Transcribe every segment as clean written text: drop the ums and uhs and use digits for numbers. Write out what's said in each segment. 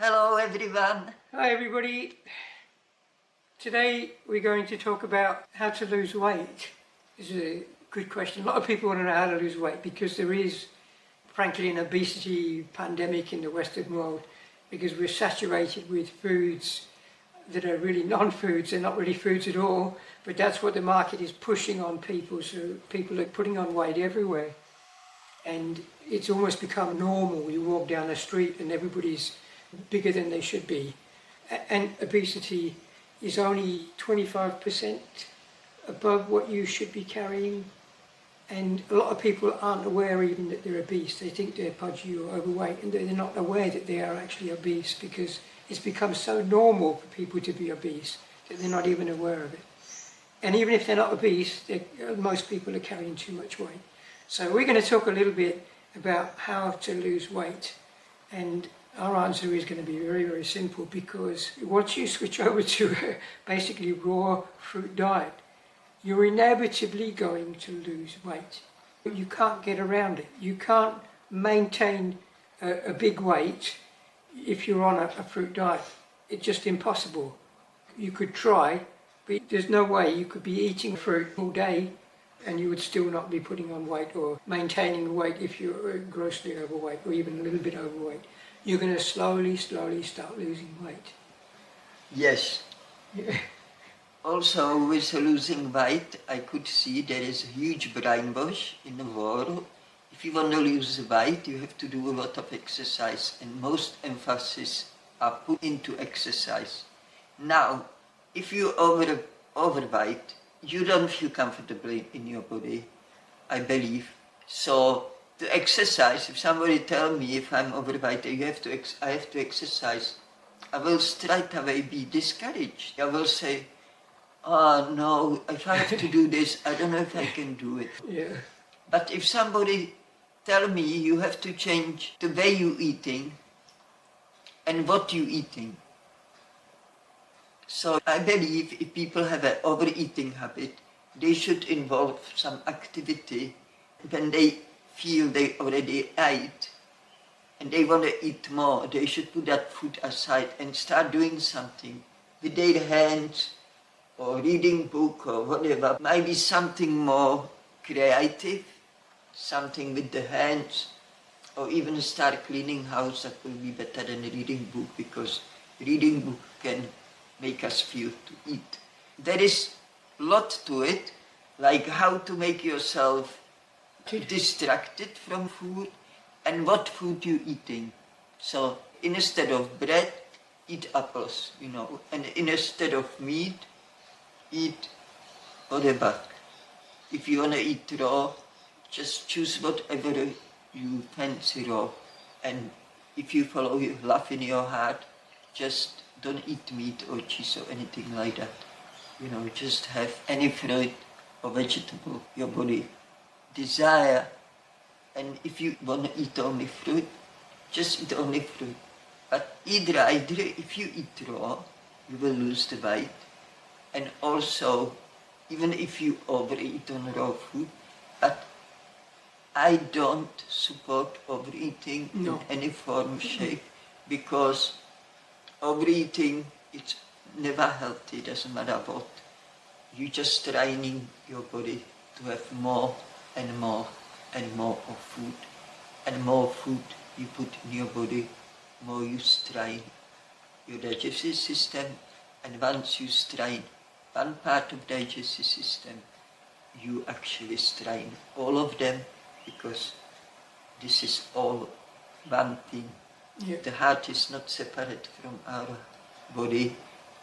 Hello everyone. Hi everybody. Today we're going to talk about how to lose weight. This is a good question. A lot of people want to know how to lose weight because there is, frankly, an obesity pandemic in the Western world because we're saturated with foods that are really non-foods. They're not really foods at all, but that's what the market is pushing on people. So people are putting on weight everywhere. And it's almost become normal. You walk down the street and everybody's bigger than they should be. And obesity is only 25% above what you should be carrying. And a lot of people aren't aware even that they're obese. They think they're pudgy or overweight, and they're not aware that they are actually obese because it's become so normal for people to be obese that they're not even aware of it. And even if they're not obese, most people are carrying too much weight. So we're going to talk a little bit about how to lose weight. And our answer is going to be very, very simple, because once you switch over to a basically raw fruit diet, you're inevitably going to lose weight. You can't get around it. You can't maintain a big weight if you're on a fruit diet. It's just impossible. You could try, but there's no way you could be eating fruit all day and you would still not be putting on weight or maintaining weight if you're grossly overweight or even a little bit overweight. You're going to slowly start losing weight. Yes. Yeah. Also, with losing weight, I could see there is a huge brainwash in the world. If you want to lose weight, you have to do a lot of exercise, and most emphasis are put into exercise. Now, if you're overweight, you don't feel comfortable in your body, I believe. So to exercise, if somebody tell me if I'm overweight, I have to exercise, I will straight away be discouraged. I will say, oh no, if I have to do this, I don't know if I can do it. Yeah. But if somebody tell me you have to change the way you eating and what you eating. So I believe if people have an overeating habit, they should involve some activity when they feel they already ate and they want to eat more. They should put that food aside and start doing something with their hands or reading book or whatever. Maybe something more creative, something with the hands, or even start cleaning house. That will be better than a reading book, because reading book can make us feel to eat. There is a lot to it, like how to make yourself distracted from food and what food you're eating. So instead of bread, eat apples, and instead of meat, eat whatever. If you want to eat raw, just choose whatever you fancy raw. And if you follow your love in your heart, just don't eat meat or cheese or anything like that. Just have any fruit or vegetable your body desire. And if you want to eat only fruit, just eat only fruit. But either if you eat raw, you will lose the weight. And also, even if you overeat on raw food, but I don't support overeating in any form, shape, because overeating, it's never healthy, doesn't matter what. You're just training your body to have more and more and more of food. And more food you put in your body, more you strain your digestive system. And once you strain one part of digestive system, you actually strain all of them, because this is all one thing. Yeah. The heart is not separate from our body,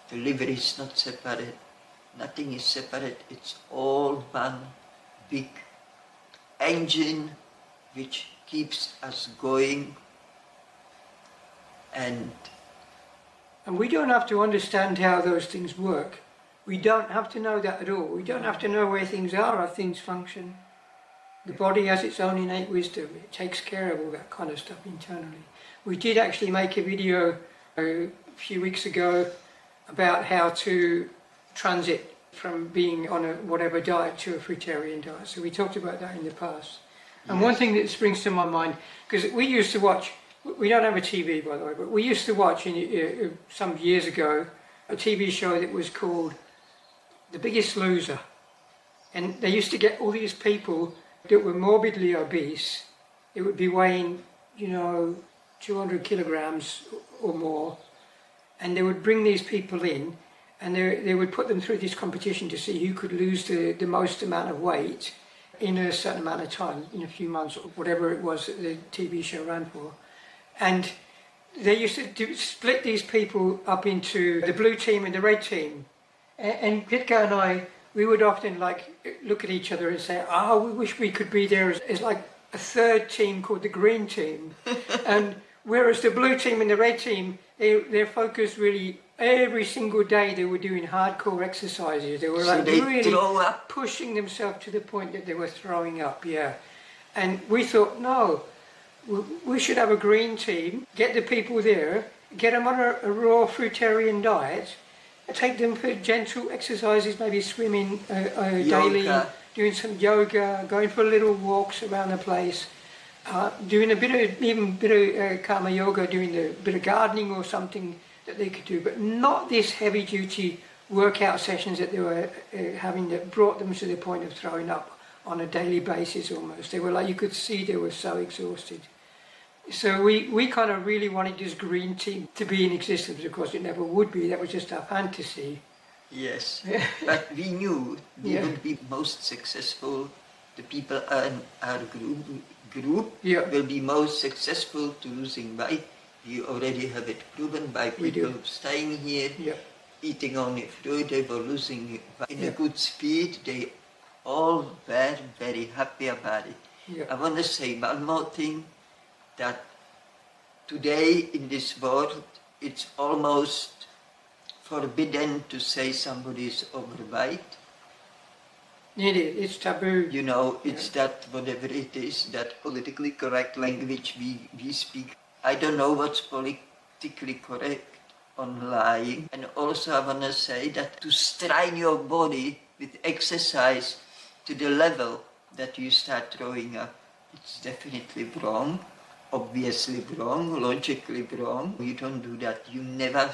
the liver is not separate, nothing is separate, it's all one big engine which keeps us going. And we don't have to understand how those things work. We don't have to know that at all. We don't have to know where things are or things function. The body has its own innate wisdom. It takes care of all that kind of stuff internally. We did actually make a video a few weeks ago about how to transit from being on a whatever diet to a fruitarian diet. So we talked about that in the past. And one thing that springs to my mind, because we used to watch We don't have a TV, by the way, but we used to watch some years ago a TV show that was called The Biggest Loser. And they used to get all these people that were morbidly obese. It would be weighing, 200 kilograms or more. And they would bring these people in and they would put them through this competition to see who could lose the most amount of weight in a certain amount of time, in a few months or whatever it was that the TV show ran for. And they used to split these people up into the blue team and the red team. And Pitka and I, we would often look at each other and say, we wish we could be there as like a third team called the green team. And whereas the blue team and the red team, their focus really, every single day they were doing hardcore exercises. They were really pushing themselves to the point that they were throwing up, yeah. And we thought, no, we should have a green team, get the people there, get them on a raw fruitarian diet, take them for gentle exercises, maybe swimming daily, doing some yoga, going for little walks around the place, doing a bit of karma yoga, doing a bit of gardening or something that they could do, but not this heavy duty workout sessions that they were having that brought them to the point of throwing up on a daily basis almost. They were you could see they were so exhausted. So we kind of really wanted this green team to be in existence. Of course, it never would be. That was just our fantasy. Yes, but we knew we would be most successful. The people in our group will be most successful to losing weight. We already have it proven by people staying here, eating only fruit. They were losing weight in a good speed. They all were very happy about it. I want to say one more thing. That today in this world, it's almost forbidden to say somebody is overweight. It is, it's taboo. It's that whatever it is, that politically correct language we speak. I don't know what's politically correct on lying. And also I want to say that to strain your body with exercise to the level that you start throwing up, it's definitely wrong. Obviously wrong, logically wrong. You don't do that. You never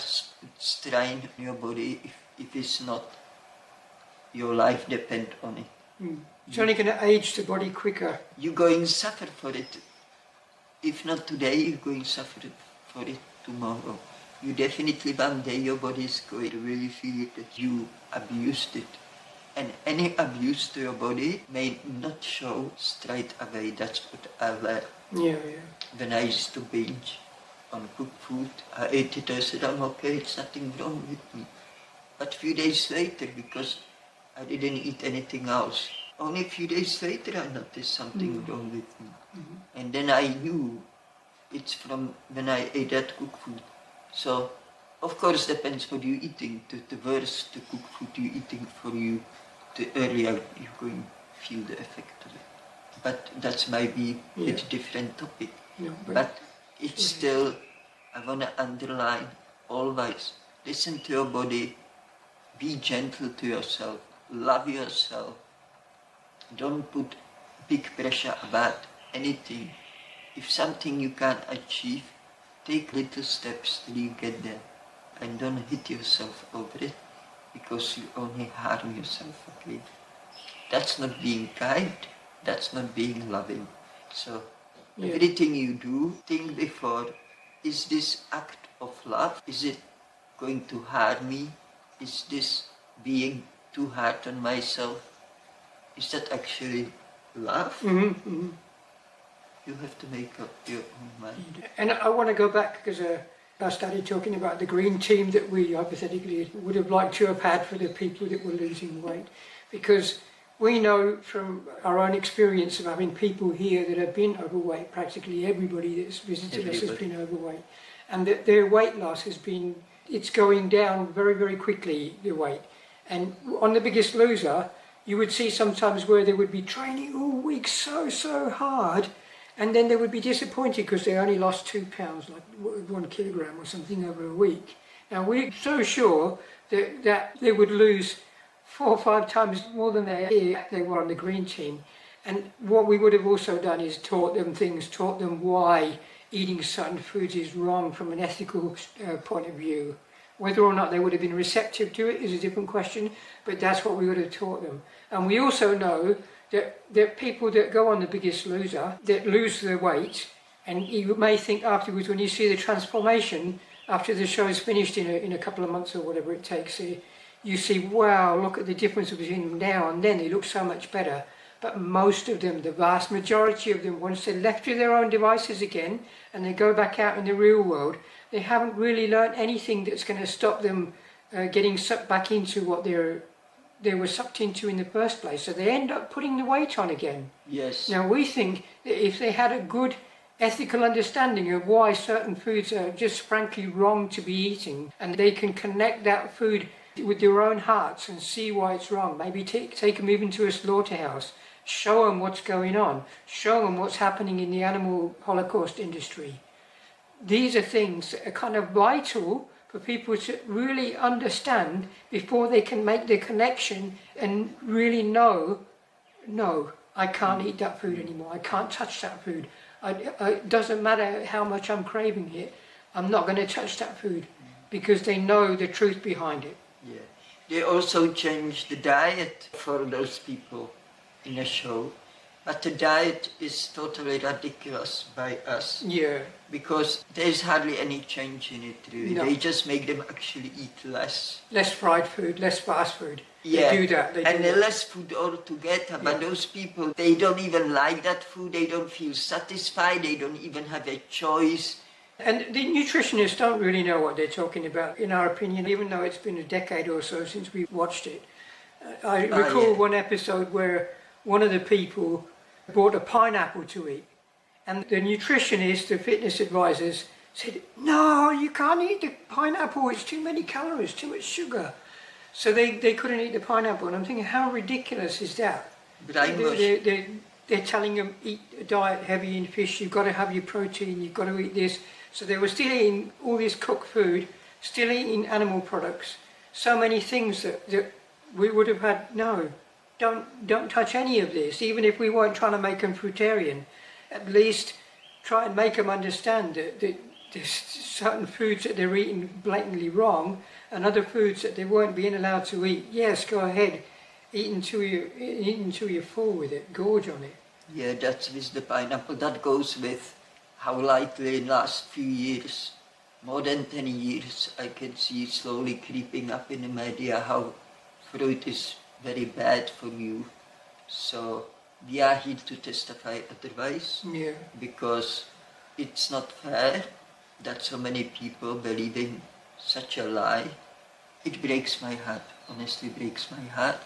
strain your body if it's not your life depend on it. It's only going to age the body quicker. You're going to suffer for it. If not today, you're going to suffer for it tomorrow. You definitely one day your body is going to really feel that you abused it. And any abuse to your body may not show straight away. That's what I learned. When I used to binge on cooked food, I ate it, I said, I'm okay, it's nothing wrong with me. But a few days later, because I didn't eat anything else, only a few days later I noticed something wrong with me. And then I knew it's from when I ate that cooked food. So, of course, depends what you're eating. The worse the cooked food you're eating for you, the earlier you're going to feel the effect of it. But that's maybe a different topic. But it's still, I want to underline, always listen to your body, be gentle to yourself, love yourself. Don't put big pressure about anything. If something you can't achieve, take little steps till you get there. And don't hit yourself over it, because you only harm yourself again. That's not being kind. That's not being loving. So everything you do, think before, is this act of love? Is it going to harm me? Is this being too hard on myself? Is that actually love? You have to make up your own mind. And I want to go back because I started talking about the green team that we hypothetically would have liked to have had for the people that were losing weight. Because we know from our own experience of having people here that have been overweight, practically everybody that's visited us has been overweight, and that their weight loss it's going down very, very quickly, the weight. And on The Biggest Loser, you would see sometimes where they would be training all week so hard, and then they would be disappointed because they only lost 2 pounds, like 1 kilogram or something over a week. Now we're so sure that they would lose 4 or 5 times more than they were on the green team. And what we would have also done is taught them things, taught them why eating certain foods is wrong from an ethical point of view. Whether or not they would have been receptive to it is a different question, but that's what we would have taught them. And we also know that people that go on The Biggest Loser, that lose their weight, and you may think afterwards when you see the transformation after the show is finished in a couple of months or whatever it takes, you see, wow, look at the difference between now and then, they look so much better. But most of them, the vast majority of them, once they're left to their own devices again and they go back out in the real world, they haven't really learned anything that's going to stop them getting sucked back into what they were sucked into in the first place. So they end up putting the weight on again. Yes. Now we think that if they had a good ethical understanding of why certain foods are just frankly wrong to be eating, and they can connect that food with their own hearts and see why it's wrong, maybe take them even to a slaughterhouse, show them what's going on, show them what's happening in the animal holocaust industry. These are things that are kind of vital for people to really understand before they can make the connection and really know, no, I can't eat that food anymore, I can't touch that food. It doesn't matter how much I'm craving it, I'm not going to touch that food, because they know the truth behind it. Yeah. They also changed the diet for those people in a show, but the diet is totally ridiculous by us. Yeah. Because there's hardly any change in it really. No. They just make them actually eat less. Less fried food, less fast food. Yeah. They do that. And less food altogether. But those people, they don't even like that food. They don't feel satisfied. They don't even have a choice. And the nutritionists don't really know what they're talking about, in our opinion, even though it's been a decade or so since we watched it. I recall one episode where one of the people brought a pineapple to eat, and the nutritionist, the fitness advisors, said, no, you can't eat the pineapple, it's too many calories, too much sugar. So they couldn't eat the pineapple, and I'm thinking, how ridiculous is that? They're telling them, eat a diet heavy in fish, you've got to have your protein, you've got to eat this. So they were still eating all this cooked food, still eating animal products, so many things that we would have had, no, don't touch any of this. Even if we weren't trying to make them fruitarian, at least try and make them understand that there's certain foods that they're eating blatantly wrong, and other foods that they weren't being allowed to eat. Yes, go ahead, eat until you're full with it, gorge on it. Yeah, that's with the pineapple. That goes with how likely in the last few years, more than 10 years, I can see slowly creeping up in the media how fruit is very bad for you. So we are here to testify otherwise. Yeah. Because it's not fair that so many people believe in such a lie. It breaks my heart, honestly breaks my heart,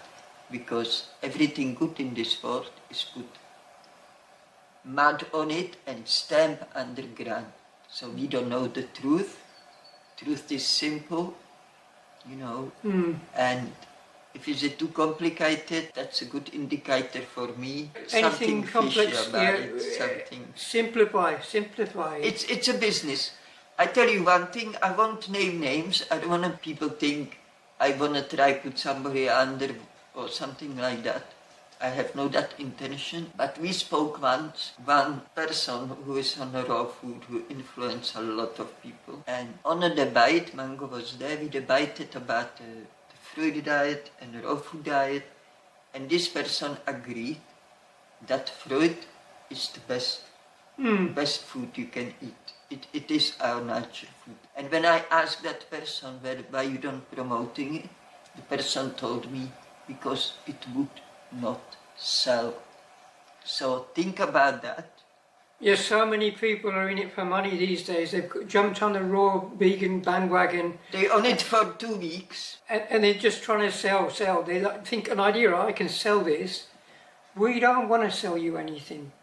because everything good in this world is put mud on it and stamp underground. So we don't know the truth. Truth is simple, and if it's too complicated, that's a good indicator for me. Anything something complex, fishy about it, something. Simplify. It's a business. I tell you one thing, I won't name names. I don't want people think I want to try put somebody under or something like that. I have no that intention. But we spoke once, one person who is on a raw food, who influenced a lot of people. And on a debate, Mango was there, we debated about the fruit diet and the raw food diet. And this person agreed that fruit is the best food you can eat. It is our natural food. And when I asked that person why you don't promoting it, the person told me, because it would not sell. So think about that. Yes, so many people are in it for money these days. They've jumped on the raw vegan bandwagon. They're on it for 2 weeks. And they're just trying to sell. They think an idea, I can sell this. We don't want to sell you anything.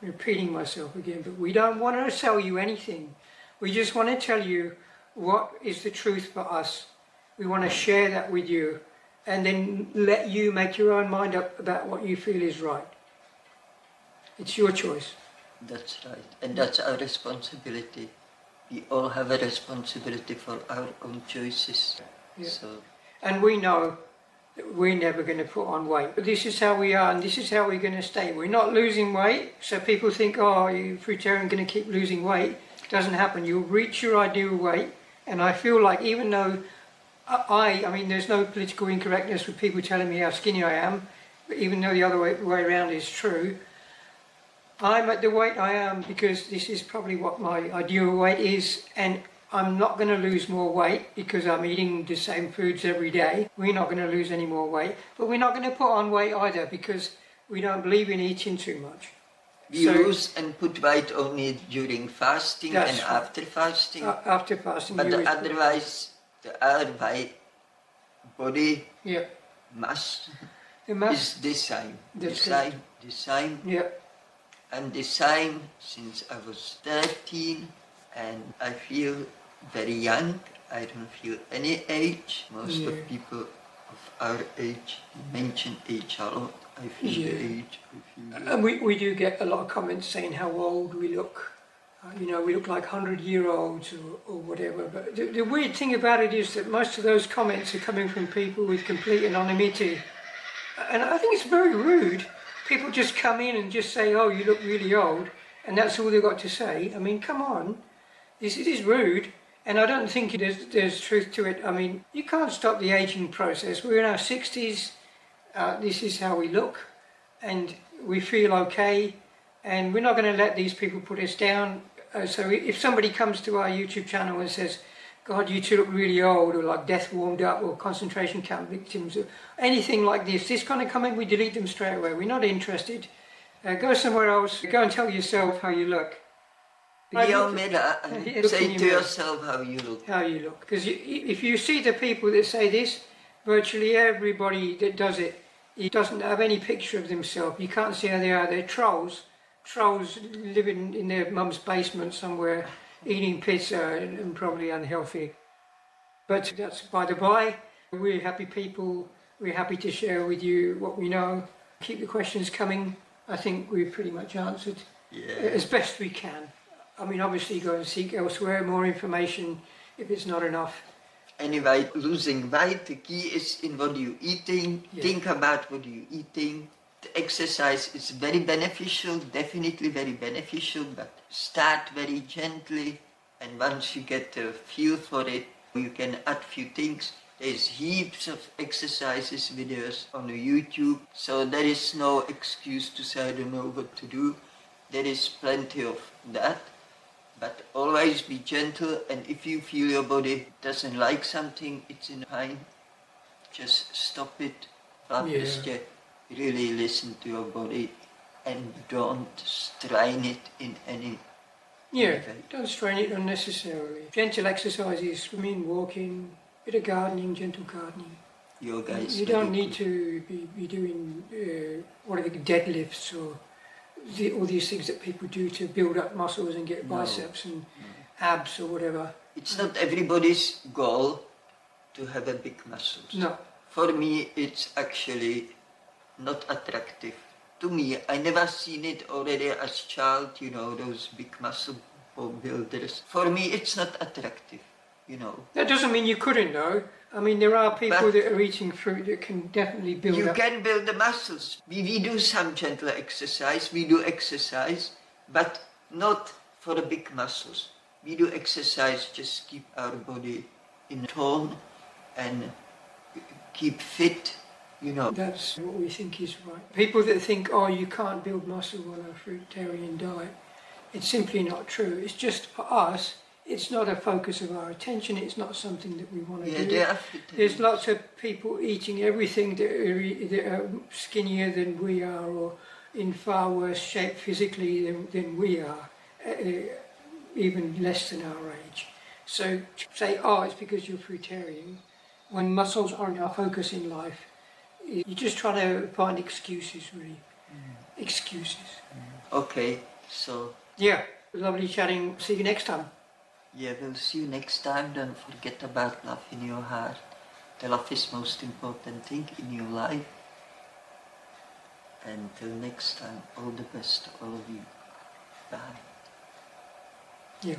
I'm repeating myself again, but we don't want to sell you anything. We just want to tell you what is the truth for us. We want to share that with you, and then let you make your own mind up about what you feel is right. It's your choice. That's right, and that's our responsibility. We all have a responsibility for our own choices. Yeah. So. And we know that we're never going to put on weight. But this is how we are, and this is how we're going to stay. We're not losing weight, so people think, oh, you're fruitarian going to keep losing weight. It doesn't happen. You'll reach your ideal weight, and I feel like even though I mean, there's no political incorrectness with people telling me how skinny I am, but even though the other way around is true, I'm at the weight I am because this is probably what my ideal weight is, and I'm not going to lose more weight because I'm eating the same foods every day. We're not going to lose any more weight, but we're not going to put on weight either because we don't believe in eating too much. We lose and put weight only during fasting and after fasting. After fasting. But otherwise, our body mass is the same. The same. Yeah. I'm the same since I was 13, and I feel very young. I don't feel any age. Most of people of our age mention age a lot. I feel the age. And we do get a lot of comments saying how old we look. You know, we look like 100-year-olds or whatever. But the weird thing about it is that most of those comments are coming from people with complete anonymity. And I think it's very rude. People just come in and just say, oh, you look really old, and that's all they've got to say. I mean, come on. This is rude, and I don't think there's truth to it. I mean, you can't stop the aging process. We're in our 60s. This is how we look, and we feel okay, and we're not going to let these people put us down. So if somebody comes to our YouTube channel and says, God, you two look really old, or like death warmed up, or concentration camp victims, or anything like this kind of comment, we delete them straight away. We're not interested. Go somewhere else. Go and tell yourself how you look. Your mirror and say to yourself how you look. How you look. Because if you see the people that say this, virtually everybody that does it, he doesn't have any picture of themselves. You can't see how they are. They're trolls. Trolls living in their mum's basement somewhere, eating pizza and probably unhealthy. But that's by the by. We're happy people. We're happy to share with you what we know. Keep the questions coming. I think we've pretty much answered as best we can. I mean, obviously go and seek elsewhere more information if it's not enough. Anyway, losing weight, the key is in what you're eating. Think about what you're eating. The exercise is very beneficial, definitely very beneficial, but start very gently, and once you get a feel for it, you can add few things. There's heaps of exercises videos on YouTube, so there is no excuse to say I don't know what to do. There is plenty of that, but always be gentle, and if you feel your body doesn't like something, it's in pain, just stop it. Really listen to your body and don't strain it in any way. Don't strain it unnecessarily. Gentle exercises, swimming, walking, bit of gardening, gentle gardening. Yoga is you don't need to be doing deadlifts or all these things that people do to build up muscles and get biceps and abs or whatever. It's not everybody's goal to have a big muscles. No. For me, it's actually not attractive. To me, I never seen it already as child, you know, those big muscle builders. For me, it's not attractive, you know. That doesn't mean you couldn't, though. I mean, there are people that are eating fruit that can definitely build up. You can build the muscles. We do some gentle exercise, we do exercise, but not for the big muscles. We do exercise, just keep our body in tone and keep fit. You know. That's what we think is right. People that think, oh, you can't build muscle on a fruitarian diet, it's simply not true. It's just for us, it's not a focus of our attention, it's not something that we want to do. There's lots of people eating everything that are skinnier than we are or in far worse shape physically than we are, even less than our age. So to say, oh, it's because you're fruitarian, when muscles aren't our focus in life, you're just trying to find excuses, really. Excuses. Okay, so... Yeah, lovely chatting. See you next time. Yeah, we'll see you next time. Don't forget about love in your heart. The love is most important thing in your life. Until next time, all the best to all of you. Bye. Yeah.